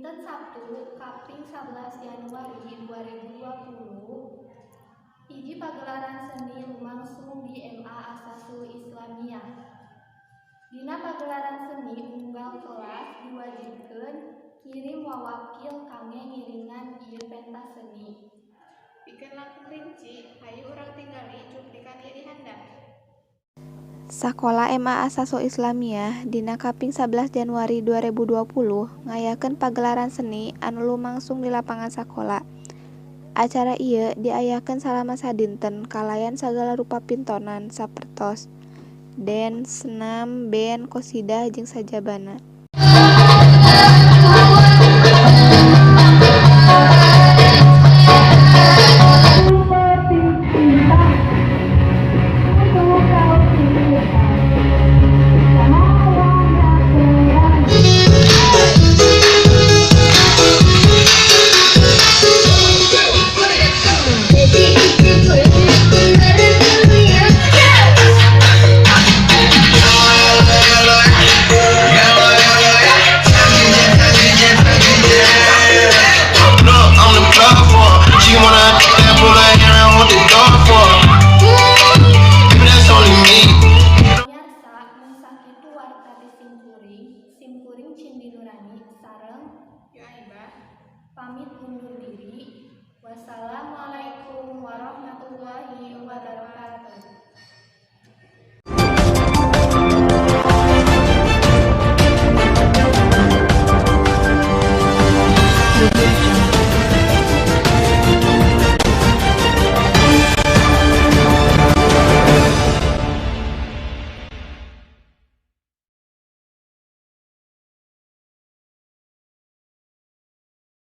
Dinten Sabtu kaping 11 Januari 2020 hiji pagelaran seni lumangsung di MA Asasul Islamiyah. Dina pagelaran seni unggal kelas diwajibkeun kirim wawakil kangge ngiringan ieu pentas seni. Pikeun langkung rinci, hayu urang tinggali cuplikan ieu di handap. Sakola MA Asasul Islamiyah dina kaping 11 Januari 2020 ngayakeun pagelaran seni anu lumangsung di lapangan sakola. Acara ieu diayakeun salama sadinten kalayan sagala rupa pintonan sapertos dance, senam, band, qosidah jeung sajabana. Simkuring Cindy Nurani sareng Yu Aibah pamit undur diri. Wassalamualaikum warahmatullahi wabarakatuh.